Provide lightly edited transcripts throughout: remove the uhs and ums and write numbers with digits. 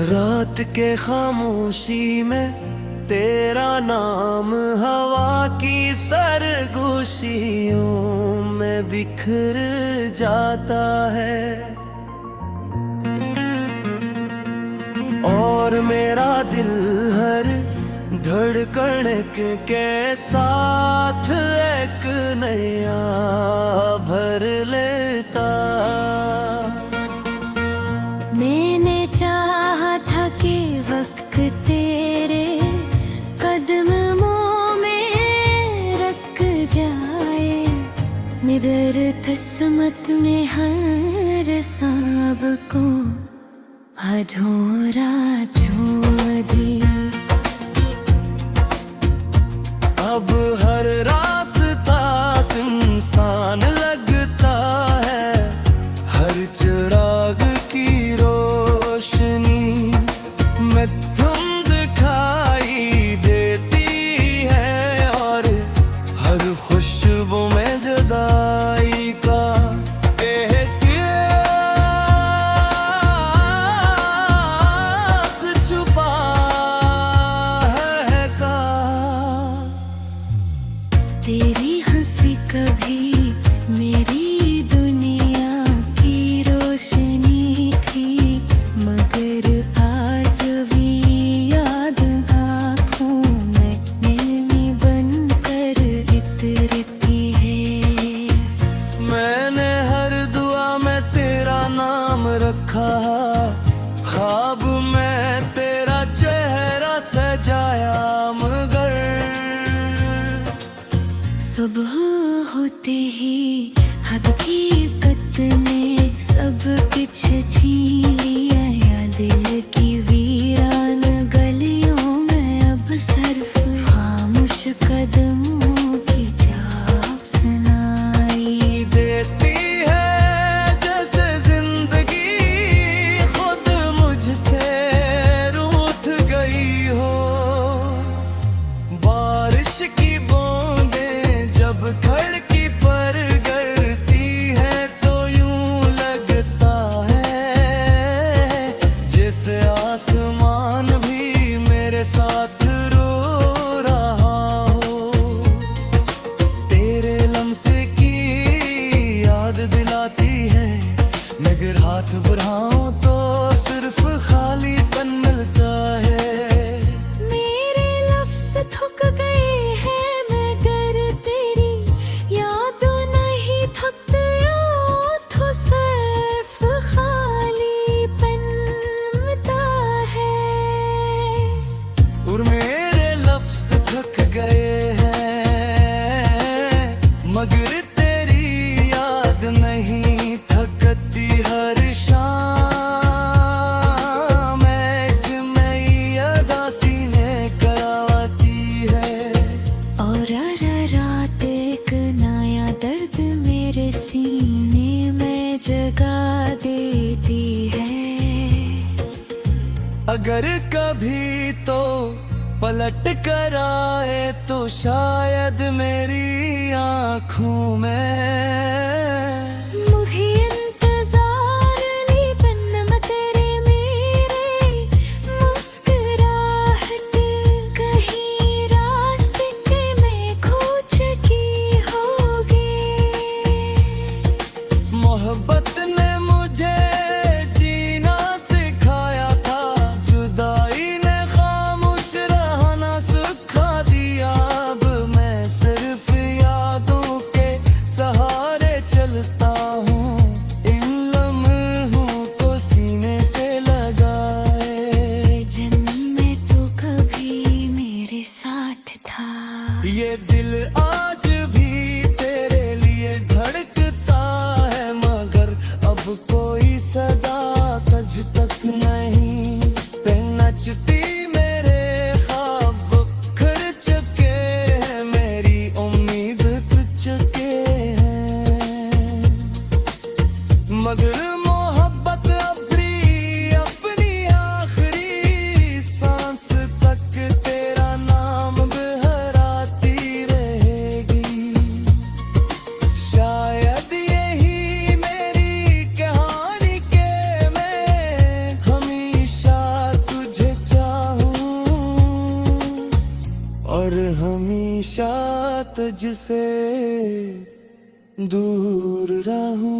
रात के खामोशी में तेरा नाम हवा की सरगोशियों में बिखर जाता है। और मेरा दिल हर धड़कन के साथ एक नया भर लेता। मैंने चाहा था कि वक्त तेरे कदमों में रख जाए, मगर किस्मत में हर सांप को अधूरा छोड़ दिया। अब हर रास्ता सुनसान लगता है, हर चिराग की रोशनी में तुम दिखाई देती है, और हर खुशबू में जुदाई का एहसास छुपा है का। तेरी हंसी कभी मेरी दुनिया की रोशनी थी, मगर आज भी याद आँखों में बनकर इतरती है। मैंने हर दुआ में तेरा नाम रखा, ख्वाब में तेरा चेहरा सजाया, मगर सुबह होते ही हकीकत ने सब कुछ छीन लिया। या दिल की वीरान गलियों में अब सिर्फ खामोश कदमों की झाप सुनाई देती है, जैसे जिंदगी खुद मुझसे रूठ गई हो। बारिश की बूंदें जब खिड़की पर गिरती है तो यूं लगता है जैसे आसमान भी मेरे साथ रो रहा हो। तेरे लम्से की याद दिलाती है, मगर हाथ बढ़ाऊं तो सिर्फ खालीपन मिलता है। मेरे लफ्ज़ थक गए हैं, मगर तेरी यादों नहीं थकते। तो सिर्फ खालीपन मिलता है। और मेरे लफ्ज़ थक गए हैं, मगर तेरी याद नहीं थकती। हर शाम एक नई अदा सीने कराती है। और रात एक नया दर्द मेरे सीने में जगा देती है। अगर कभी तो पलट कर आए तो शायद मेरी आँखों में मुझे इंतजार ली पन्नम तेरे मेरे मुस्कुराहट, कहीं रास्ते पे मैं खो चुकी होगी। मोहब्बत ने मुझे जीना सिखाया था, जुदाई ने खामोश रहना सिखा दिया। अब मैं सिर्फ यादों के सहारे चलता हूँ, इन लम्हों को सीने से लगाए। जन्म में तो कभी मेरे साथ था। ये दिल आज भी तेरे लिए धड़कता है, मगर अब कोई सदा तुझ तक नहीं नचती। मेरे ख्वाब खड़ चुके हैं, मेरी उम्मीद टूट चुके हैं, मगर मोहब्बत अपनी आखिरी सांस तक तेरा नाम बहराती रहे। और हमेशा तुझसे दूर रहूं।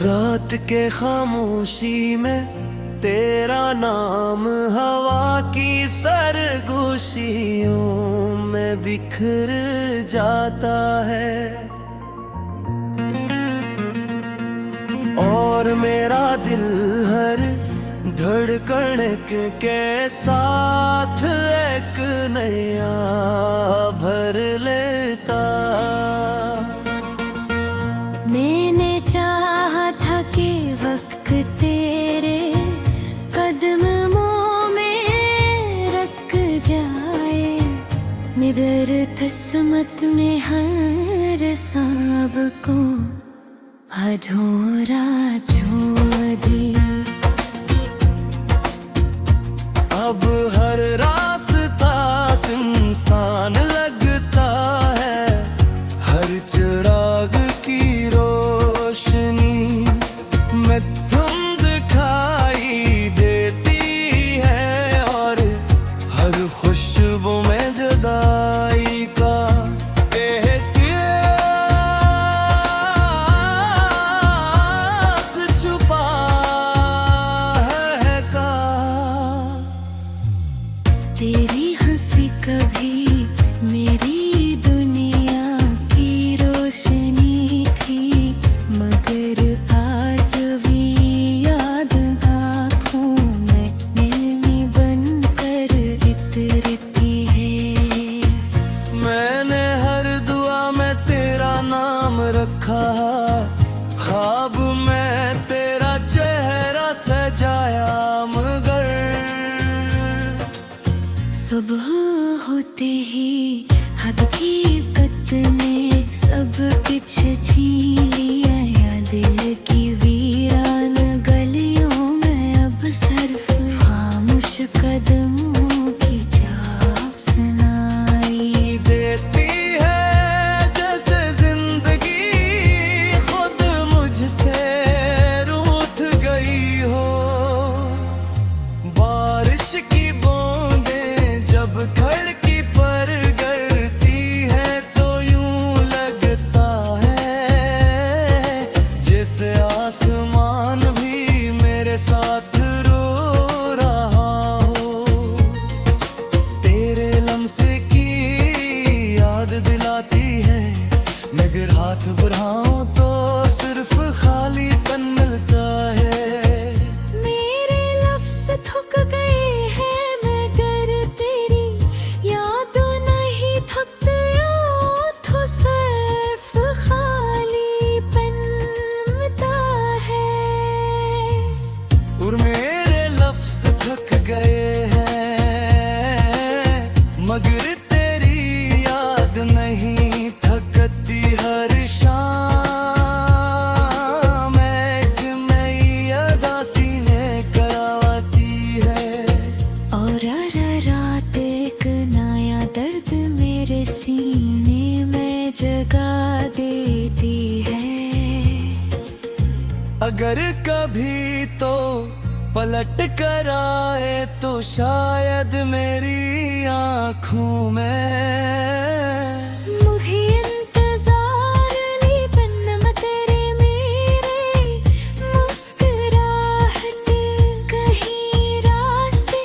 रात के खामोशी में तेरा नाम हवा की सरगोशियों में बिखर जाता है, और मेरा दिल हर धड़कन के साथ एक नया भर लेता। मैंने चाहा था कि वक्त तेरे कदमों में रख जाए, मगर किस्मत में हर सांप को अधूरा छोड़ दी। अब हर रास्ता सुनसान लगता है, हर चिराग की रोशनी में तुम दिखाई देती है, और हर खुशबू में जुदाई का एहसास छुपा है का। तेरी हंसी कभी मेरी दुनिया की रोशनी थी, मगर आज भी याद आँखों में बन कर इतरती है। मैंने हर दुआ में तेरा नाम रखा, ख्वाब में तेरा चेहरा सजाया, मगर सुबह होते ही हकीकत ने सब कुछ छीन लिया, या दिल की वीरान गलियों में अब सिर्फ खामोश कदमों की चाप सुनाई देती है, जैसे जिंदगी खुद मुझसे रूठ गई हो। बारिश की बूंदें जब खिड़की पर गिरती है, तो यूं लगता है जैसे आसमान भी मेरे साथ रो रहा हो। तेरे लम्से की याद दिलाती है, मगर हाथ बढ़ाऊं तो सिर्फ खालीपन मिलता है। मेरे लफ्ज़ थक गए हैं, मगर तेरी यादों नहीं थकते, तो सिर्फ खालीपन मिलता है। और मेरे लफ्ज़ थक गए हैं, मगर तेरी याद नहीं थकती। हर शाम एक नई अदा सीने कराती है, और रात एक नया दर्द मेरे सीने में जगा देती है। अगर कभी तो पलट कर आए तो शायद मेरी आँखों में मुझे इंतजार ली पन्नम तेरे मेरे, मुस्कुराहट कहीं रास्ते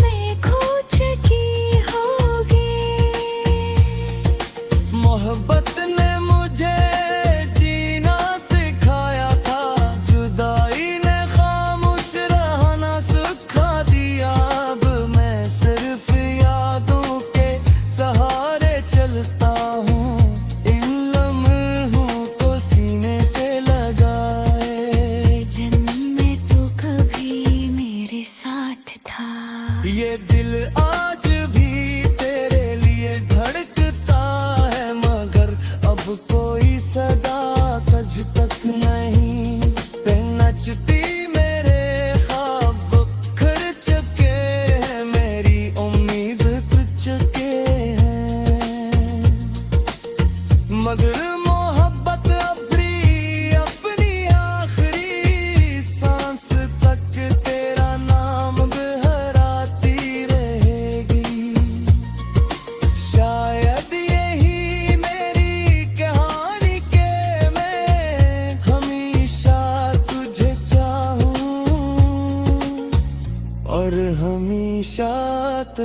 में खो चुकी होगी। मोहब्बत ने मुझे जीना सिखाया था, जुदाई ने खामोश रहना सिखा दिया। अब मैं सिर्फ यादों के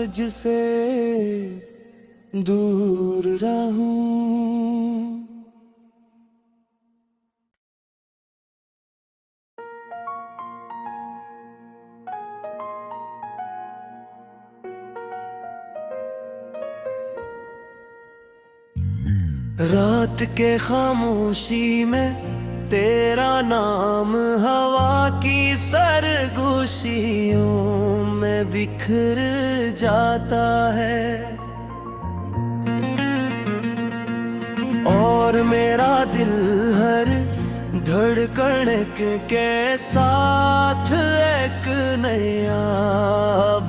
तुझसे दूर रहूं। रात के खामोशी में तेरा नाम हवा की सरगोशियों में बिखर जाता है, और मेरा दिल हर धड़कन के साथ एक नया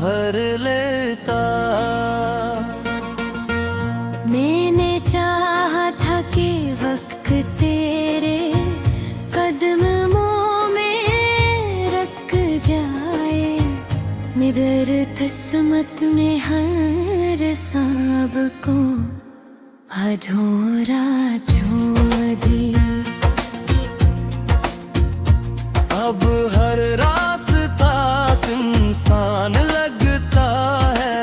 भर लेता। मैंने चाहा था कि वक्त तेरे कदमों में रख जाए, मगर किस्मत में हर सांब को अधूरा छोड़ दी। अब हर रास्ता सुनसान लगता है,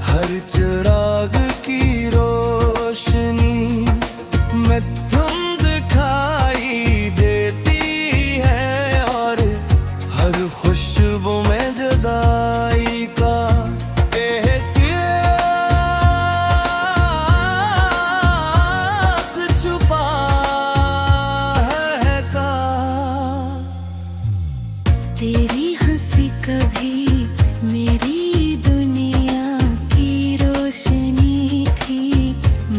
हर चिराग की रोशनी में तुम दिखाई देती है, और हर खुशबू में जुदाई का एहसास छुपा है का। तेरी हंसी कभी मेरी दुनिया की रोशनी थी,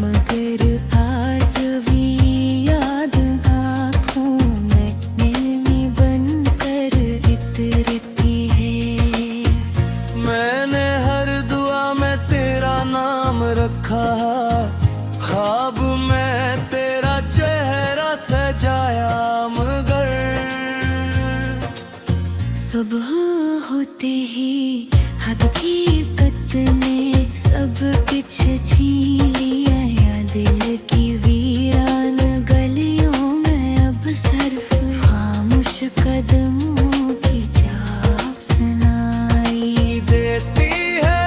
मगर आज भी याद आँखों में बन कर इतरती है। मैंने हर दुआ में तेरा नाम रखा, ख्वाब में तेरा चेहरा सजाया, मगर सुबह होते ही हकीकत ने सब कुछ छीन लिया, या दिल की वीरान गलियों में अब सिर्फ खामोश कदमों की झाग सुनाई देती है,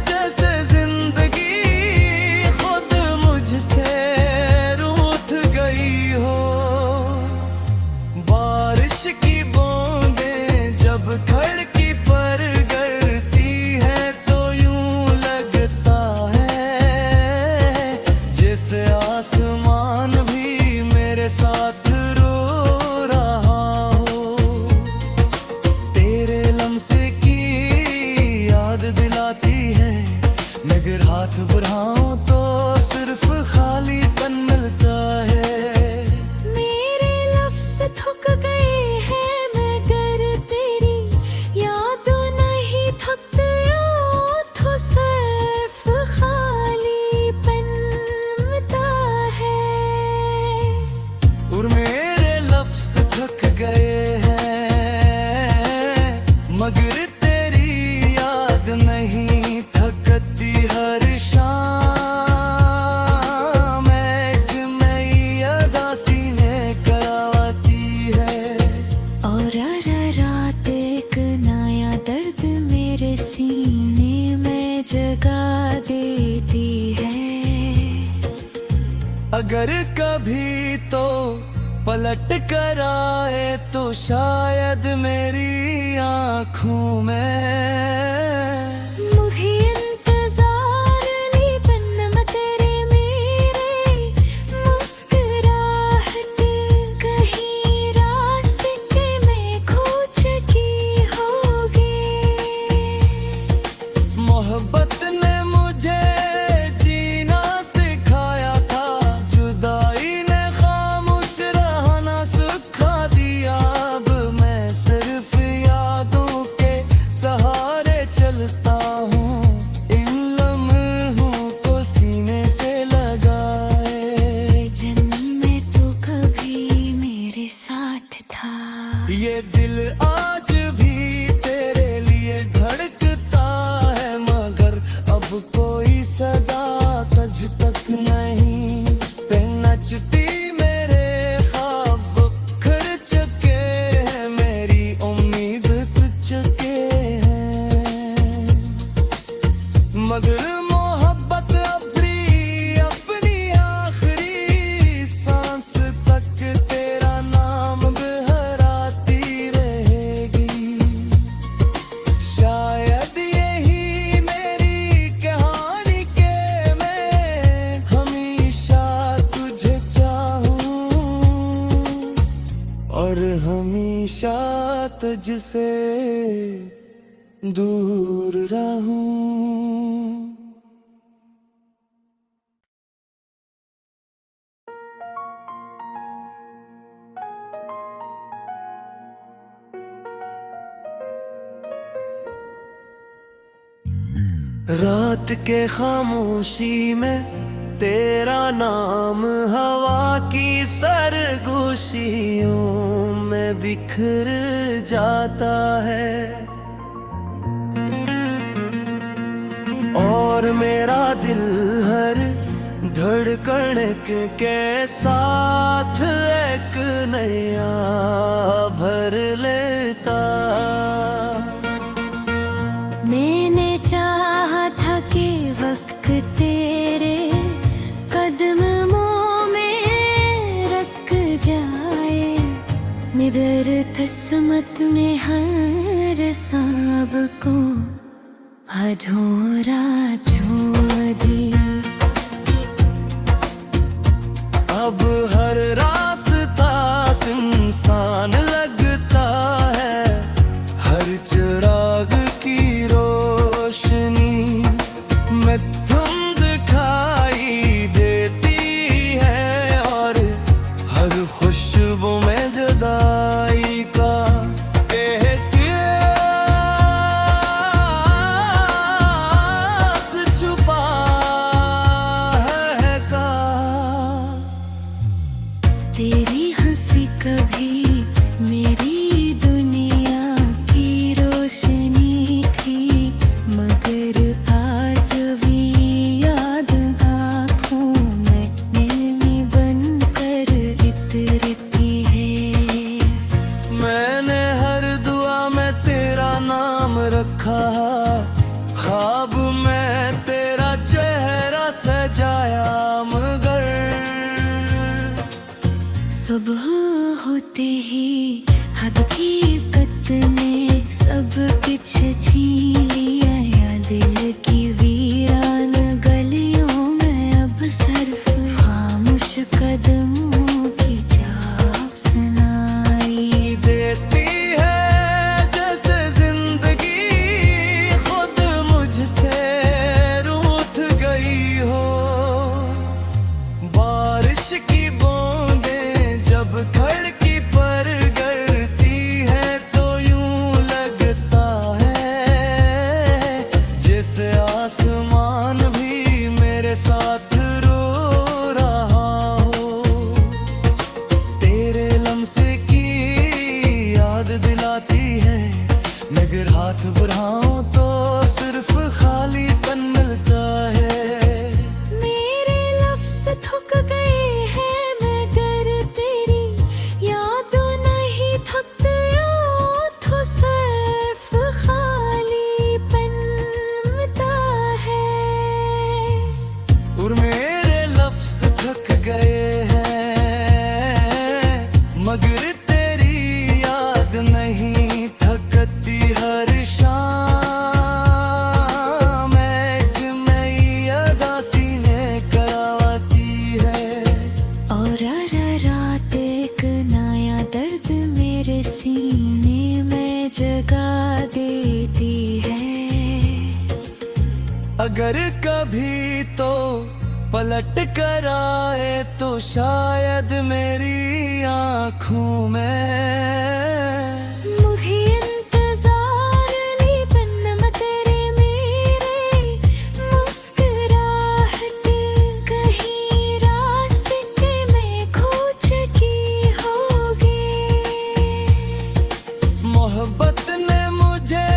जैसे जिंदगी खुद मुझसे रूठ गई हो। बारिश की बूंदें जब खिड़की पर गिरती है तो यूं लगता है जैसे आसमान भी मेरे साथ रो रहा हो। तेरे लम्से की याद दिलाती है, मगर हाथ बढ़ाऊं तो सिर्फ खालीपन मिलता है। मेरे लफ्ज़ थक गए हैं, मगर तेरी यादों नहीं थकते, तो सिर्फ खालीपन मिलता है। और मेरे लफ्ज़ थक गए हैं, मगर तेरी याद नहीं थकती। हर शाम एक नई अदा सीने कराती है, और रात एक नया दर्द मेरे सीने में जगा देती है। अगर कभी तो पलट कर आए तो शायद मेरी आँखों में मुझे इंतजार ली पन्नम तेरे मेरे, मुस्कुराहट कहीं रास्ते के में खो चुकी होगी। मोहब्बत ने मुझे जीना सिखाया था, जुदाई ने खामोश रहना सिखा दिया। अब मैं सिर्फ यादों के सहारे चलता तुझसे दूर रहूं। रात के खामोशी में तेरा नाम हवा की सरगोशियों में बिखर जाता है, और मेरा दिल हर धड़कन के साथ एक नया भर लेता। मैंने चाहा था कि वक्त तेरे कदमों में रख जाए, मगर किस्मत में हर सांप को अधूरा छोड़ दिया। अब हर रास्ता सुनसान लगता है, हर चिराग की रोशनी में तुम दिखाई देती है, और हर खुशबू में जुदाई का एहसास छुपा है का। तेरी हंसी कभी मेरी दुनिया की रोशनी थी, मगर आज भी याद आँखों में बन कर इतरती है। मैंने हर दुआ में तेरा नाम रखा, ख्वाब में तेरा चेहरा सजाया, मगर सुबह होते ही हकीकत ने सब कुछ छीन लिया, या दिल की वीरान गलियों में अब सिर्फ खामोश कदमों की चाप सुनाई देती है, जैसे जिंदगी खुद मुझसे रूठ गई हो। बारिश की बूंदें जब खिड़की पर गिरती है तो यूं लगता है जैसे आसमान भी मेरे साथ रो रहा हो। तेरे लम्से की याद दिलाती है, मगर हाथ बढ़ाऊं तो सिर्फ खालीपन मिलता है। मेरे लफ्ज़ थक गए हैं, मगर तेरी यादों नहीं थकते, तो सिर्फ खालीपन मिलता है। और मेरे लफ्ज़ थक गए हैं, मगर तेरी याद नहीं थकती। हर शाम एक नई अदा सीने कराती है, और रात एक नया दर्द मेरे सीने में जगा देती है। अगर कभी तो पलट कर आए तो शायद मेरी आँखों में मुझे इंतजार ली पन्नम तेरे मेरे, मुस्कुराहट कहीं रास्ते में खो चुकी होगी। मोहब्बत ने मुझे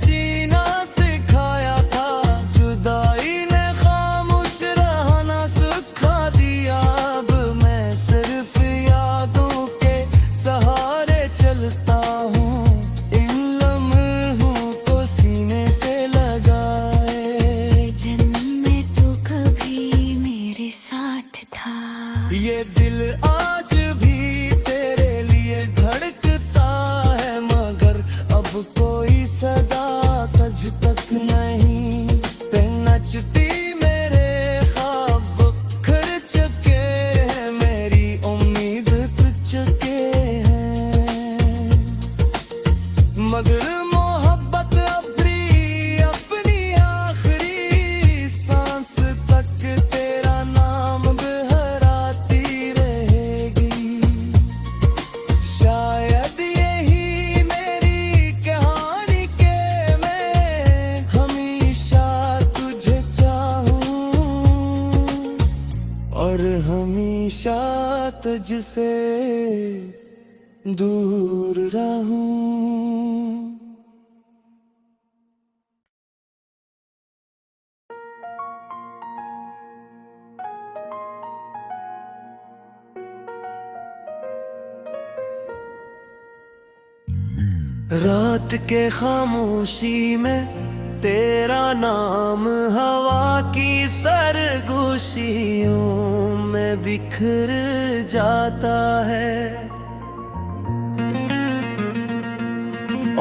जीना सिखाया था, जुदाई ने खामोश रहना सिखा दिया। अब मैं सिर्फ यादों के सहारे चलता हूँ, इन लम्हों को सीने से लगाए। जन्म में तो कभी मेरे साथ था, ये दिल आज भी तेरे लिए धड़कता है, मगर अब कोई सदा तुझ तक नहीं पे नचती। मेरे ख्वाब खड़ चुके हैं, मेरी उम्मीद टूट चुके हैं। हमेशा तुझसे दूर रहूं। रात के खामोशी में तेरा नाम हवा की सरगोशियों में बिखर जाता है,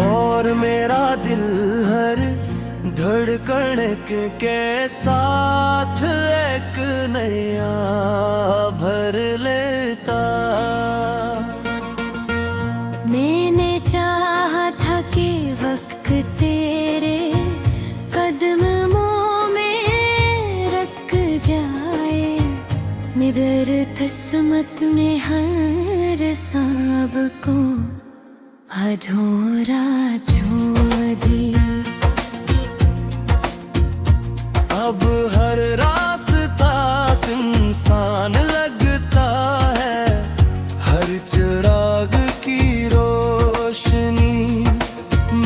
और मेरा दिल हर धड़कन के साथ एक नया भर लेता। मैंने चाहा था कि वक्त तेरे कदमों में रख जाए, मगर किस्मत में हर सांब को अधूरा छोड़ दिया। अब हर रास्ता सुनसान लगता है, हर चिराग की रोशनी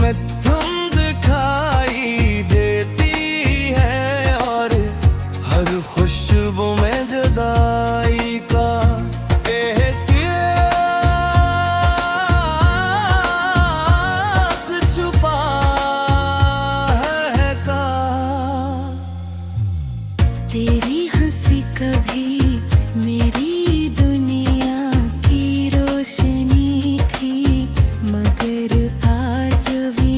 में तुम दिखाई देती है, और हर खुशबू में जुदाई का एहसास छुपा है का। तेरी हंसी कभी मेरी दुनिया की रोशनी थी, मगर आज भी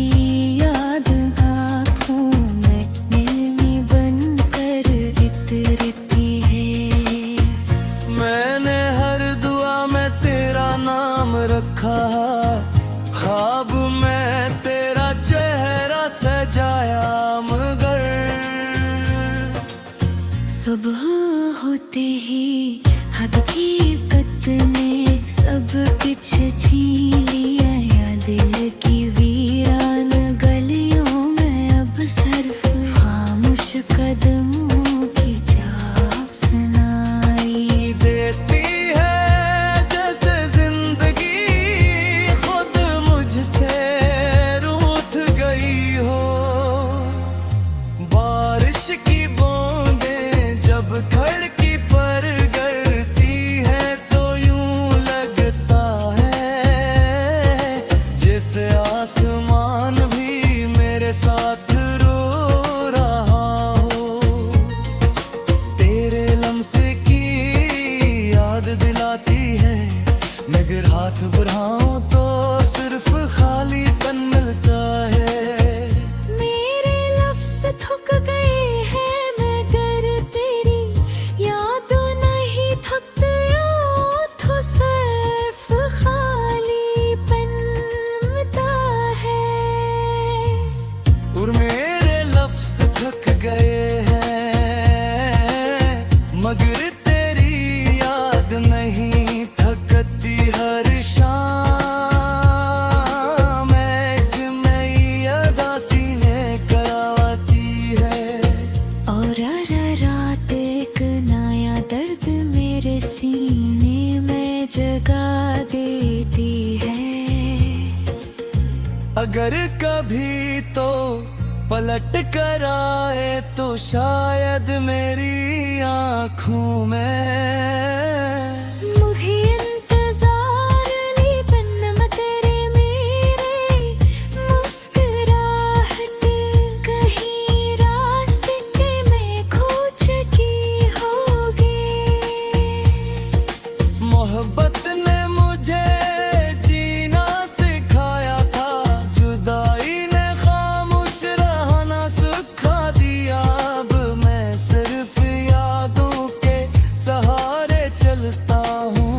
याद आँखों में नमी बनकर इतरती है। मैंने हर दुआ में तेरा नाम रखा, ख्वाब में तेरा चेहरा सजाया, मगर सुबह होते ही हकीकत ने सब कुछ छीन लिया, या दिल की वीरान गलियों में अब सिर्फ खामोश कदमों की चाप सुनाई देती है, जैसे जिंदगी खुद मुझसे रूठ गई हो। बारिश की बूंदें जब खिड़की पर गिरती है, तो यूं लगता है जैसे आसमान भी मेरे साथ रो रहा हो। तेरे लम्से की याद दिलाती है, मगर हाथ बढ़ाऊं तो सिर्फ खालीपन मिलता है। मेरे लफ्ज़ थक गए हैं, मगर तेरी यादों नहीं थकते, तो सिर्फ खालीपन मिलता है। और मेरे लफ्ज़ थक गए हैं, मगर तेरी याद नहीं थकती। हर शाम एक नई अदा सीने कराती है, और रात एक नया दर्द मेरे सीने में जगा देती है। अगर कभी तो पलट कर आए तो शायद मेरी आँखों में मुझे इंतजार ली पन्नम तेरे मेरे, मुस्कुराहट कहीं रास्ते में खो चुकी होगी। मोहब्बत ने मुझे जीना सिखाया था, जुदाई ने खामोश रहना सिखा दिया। अब मैं सिर्फ यादों के सहारे चलता हूँ,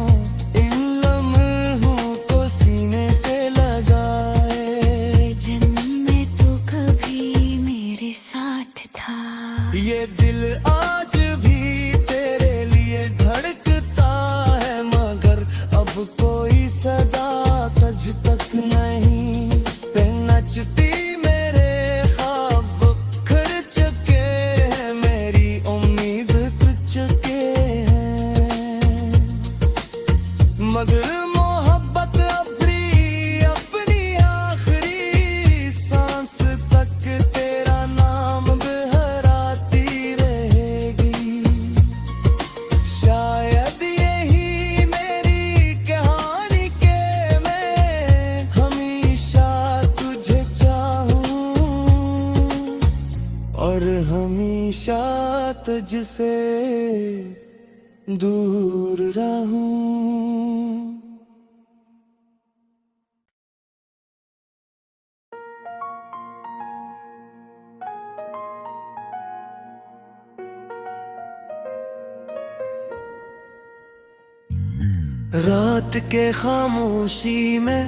इन लम्हों को सीने से लगाए। जन्म में तो कभी मेरे साथ था, ये दिल आज भी तेरे लिए धड़कता है, मगर अब कोई सदा तुझ तक नहीं पे नचती। मेरे ख्वाब खड़ चुके हैं, मेरी उम्मीद टूट चुके हैं। तुझसे दूर रहूं। रात के खामोशी में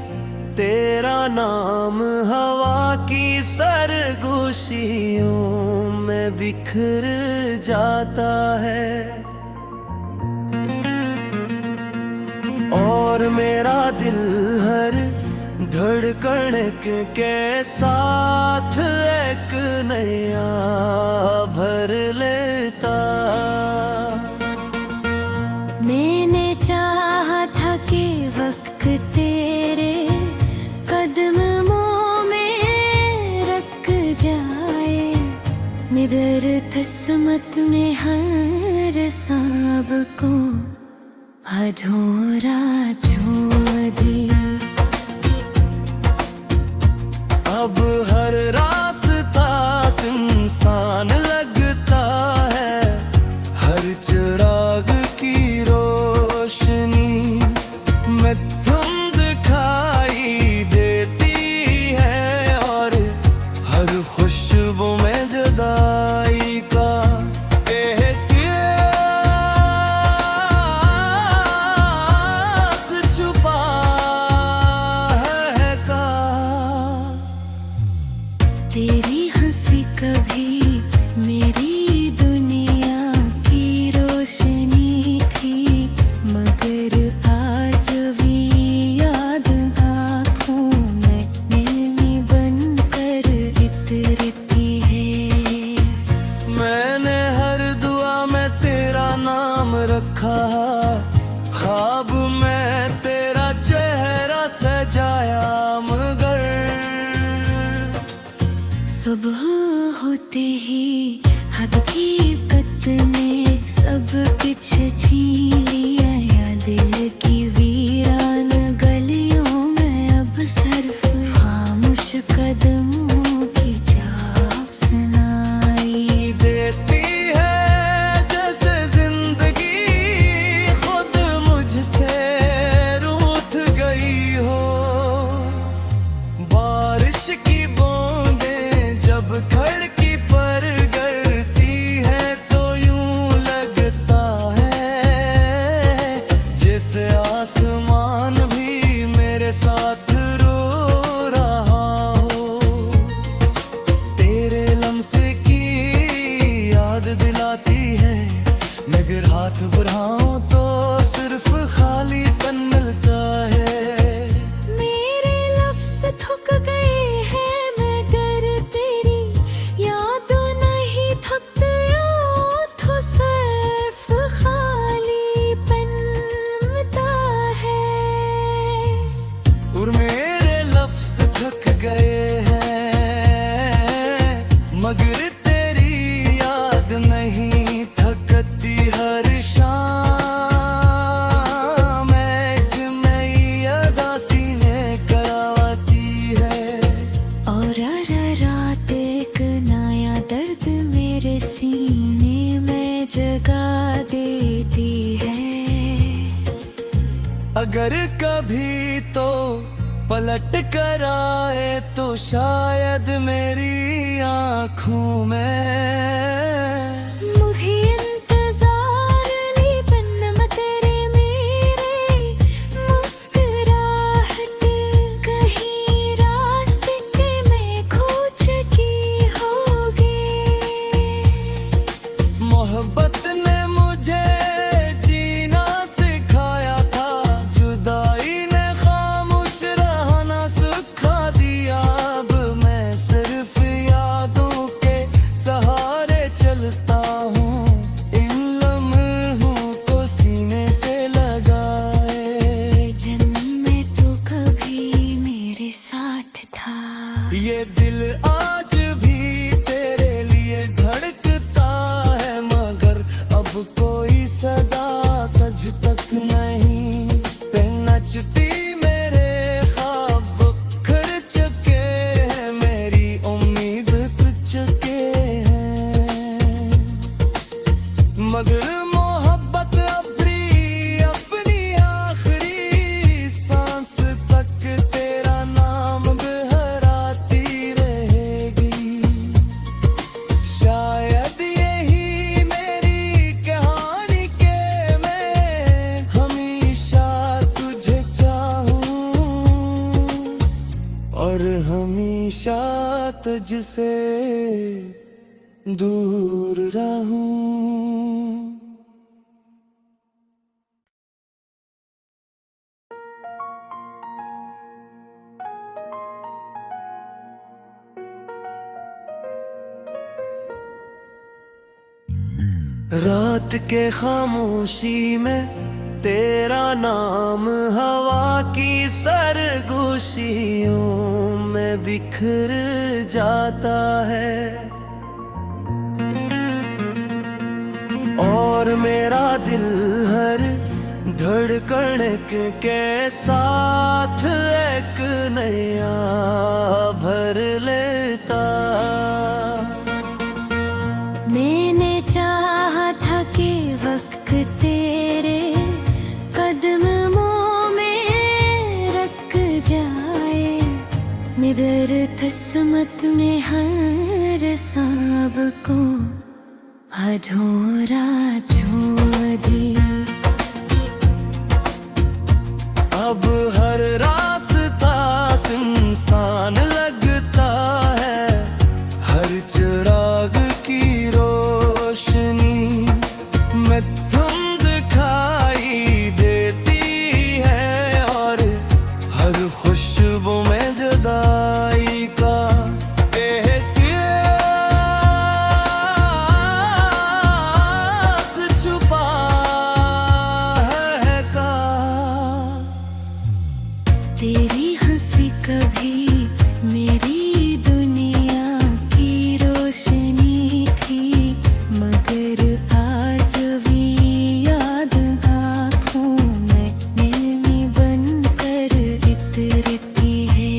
तेरा नाम हवा की सरगोशियों में बिखर जाता है, और मेरा दिल हर धड़कन के साथ एक नया भर लेता। मैंने चाहा था कि वक्त तेरे कदमों में रख जाए, मगर किस्मत में हर सांप को अधूरा छोड़ दिया। अब हर रास्ता सुनसान लगता है, हर चिराग की रोशनी में तुम दिखाई देती है, और हर खुशबू में जुदाई का एहसास छुपा है का। तेरी हंसी कभी मेरी दुनिया की रोशनी थी, मगर आज भी याद आँखों में नमी बनकर इतरती है। मैंने हर दुआ में तेरा नाम रखा, ख्वाब में तेरा चेहरा सजाया, मगर सुबह होते ही हकीकत ने सब कुछ छीन लिया, या दिल की वीरान गलियों में अब सिर्फ खामोश कदमों की झांक सुनाई देती है, जैसे जिंदगी खुद मुझसे रूठ गई हो। बारिश की बूंदें जब खिड़की पर गिरती है तो यूं लगता है जैसे आसमान भी मेरे साथ रो रहा हो। तेरे लम्से की याद दिलाती है, मगर हाथ बढ़ाऊं तो सिर्फ खालीपन मिलता है। मेरे लफ्ज़ थक गए हैं, मगर तेरी यादों नहीं थकते, तो सिर्फ खालीपन मिलता है। और मेरे लफ्ज़ थक गए हैं, मगर तेरी याद नहीं थकती। हर शाम एक नई अदा सीने कराती है, और रात एक नया दर्द मेरे सीने में जगा देती है। अगर कभी तो पलट कर आए तो शायद मेरी आँखों में मुझे इंतजार ली पन्नम तेरे मेरे, मुस्कुराहट कहीं रास्ते में खो चुकी होगी। मोहब्बत ने मुझे जीना सिखाया था, जुदाई ने खामोश रहना सिखा दिया। अब मैं सिर्फ यादों के सहारे चलता हूँ, इन लम्हों को सीने से लगाए। जन्म में तो कभी मेरे साथ था, ये दिल आज भी तेरे लिए धड़कता है, मगर मगर मोहब्बत अपनी आखिरी सांस तक तेरा नाम बहराती रहेगी। शायद यही मेरी कहानी के मैं हमेशा तुझे चाहूं और हमेशा तुझसे दूर रहूं। रात के खामोशी में तेरा नाम हवा की सरगोशियों में बिखर जाता है और मेरा दिल हर धड़कन के साथ एक नया भर लेता। मैंने चाहा था कि वक्त तेरे कदमों में रख जाए, मगर किस्मत में हर सांप को अधूरा छोड़ दिया। अब हर रास्ता सुनसान लगता है, हर चिराग की रोशनी में तुम दिखाई देती है और हर खुशबू में जुदाई का तेरी हंसी कभी मेरी दुनिया की रोशनी थी, मगर आज भी याद आँखों में नमी बनकर इतरती है।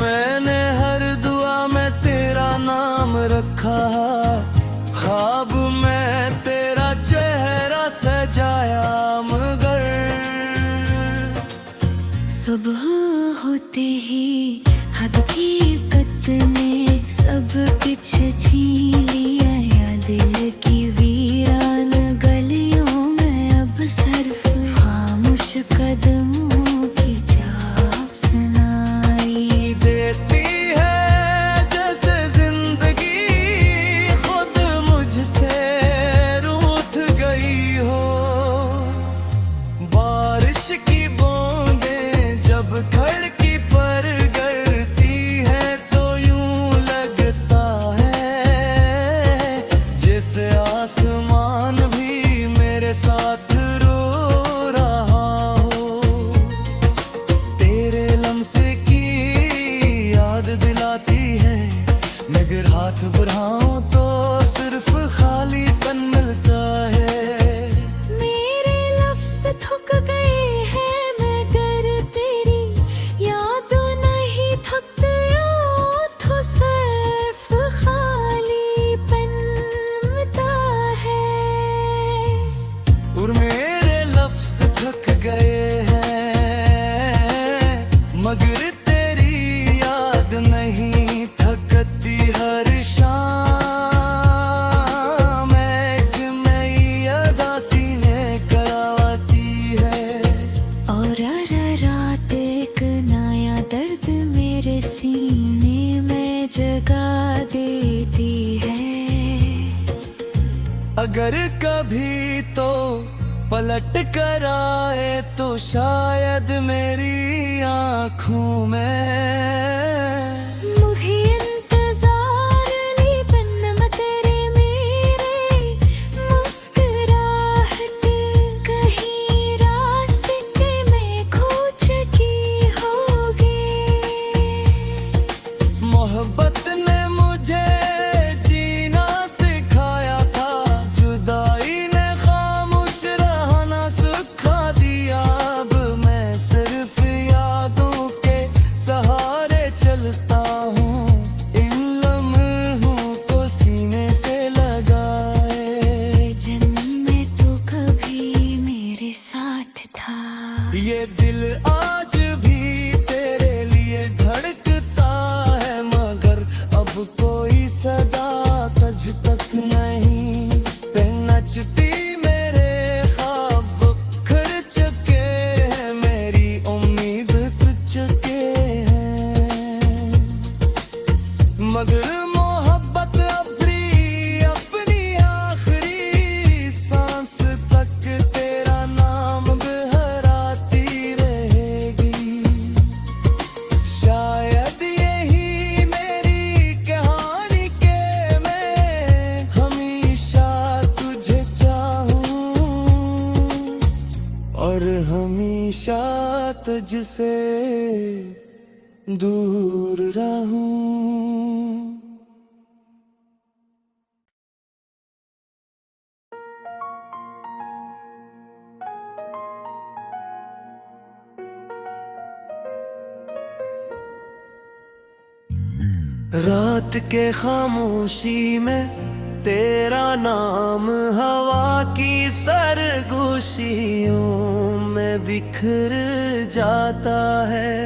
मैंने हर दुआ में तेरा नाम रखा, ख्वाब में तेरा चेहरा सजाया, मगर सुबह होते ही हकीकत ने सब कुछ छीन लिया, या दिल की वीरान गलियों में अब सिर्फ खामोश कदमों की चाप सुनाई देती है। जैसे जिंदगी खुद मुझसे रूठ गई हो, बारिश की जब खिड़की पर गिरती है तो यूं लगता है जैसे आसमान भी मेरे साथ रो रहा हो। तेरे लम्से की याद दिलाती है, मगर हाथ बढ़ाऊं तो सिर्फ खालीपन मिलता है। मेरे लफ्ज़ थक गए हैं, और मेरे लफ्ज़ थक गए हैं, मगर तेरी याद नहीं थकती। हर शाम एक नई अदा सीने कराती है, और रात एक नया दर्द मेरे सीने में जगा देती है। अगर कभी तो पलट कर आए तो शायद मेरी आँखों में मुझे इंतजार ली तेरे मेरे मुस्कुराहट कहीं रास्ते में खो चुकी होगी। मोहब्बत ने मुझे जीना सिखाया था, जुदाई ने खामोश रहना सिखा दिया। अब मैं सिर्फ यादों के सहारे चलता और हमेशा तुझसे दूर रहूं। रात के खामोशी में तेरा नाम हवा की सरगोशियों में बिखर जाता है,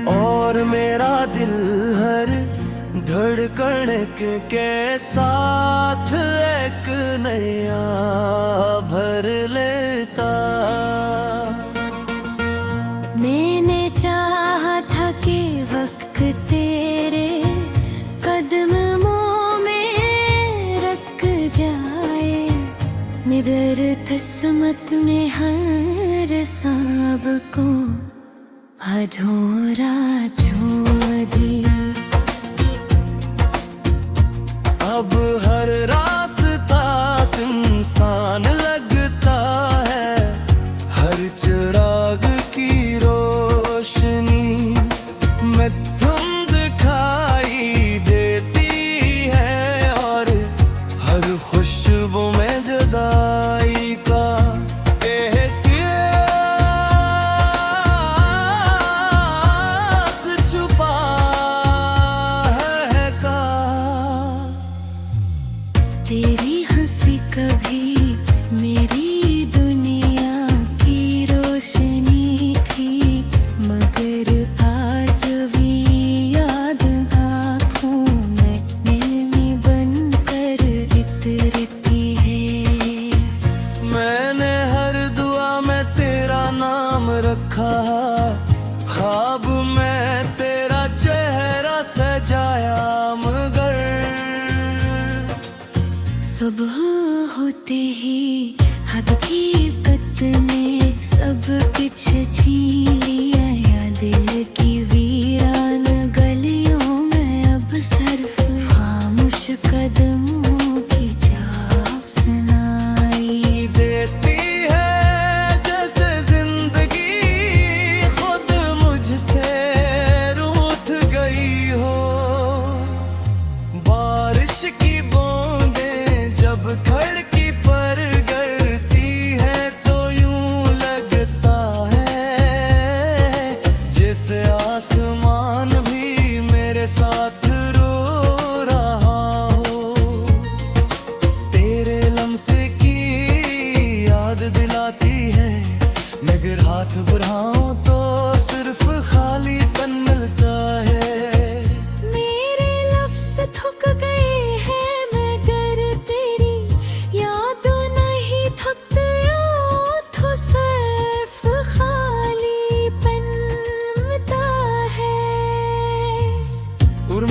और मेरा दिल हर धड़कन के साथ एक नया भर लेता। मैंने चाहा था कि वक्त तेरे कदमों में रख जाए, निडर किस्मत में हर सांब को अधूरा छोड़ दी। अब हर रास्ता सुनसान लगता है, हर चिराग की रोशनी में तुम दिखाई देती है, और हर खुशबू में जुदाई का तेरी हंसी कभी मेरी दुनिया की रोशनी थी, मगर आज भी याद आँखों में बन कर इतरती है। मैंने हर दुआ में तेरा नाम रखा, ख्वाब में तेरा चेहरा सजाया, मगर सुबह होते ही हकीकत ने सब कुछ छीन लिया, या दिल की वीरान गलियों में अब सिर्फ खामोश कदमों की झांक सुनाई देती है, जैसे जिंदगी खुद मुझसे रूठ गई हो। बारिश की जब खिड़की पर गिरती है तो यूं लगता है जैसे आसमान भी मेरे साथ रो रहा हो। तेरे लम्से की याद दिलाती है, मगर हाथ बढ़ाऊं तो सिर्फ खालीपन मिलता है। मेरे लफ्ज़ थक गए हैं, तो सिर्फ खालीपन मिलता है। और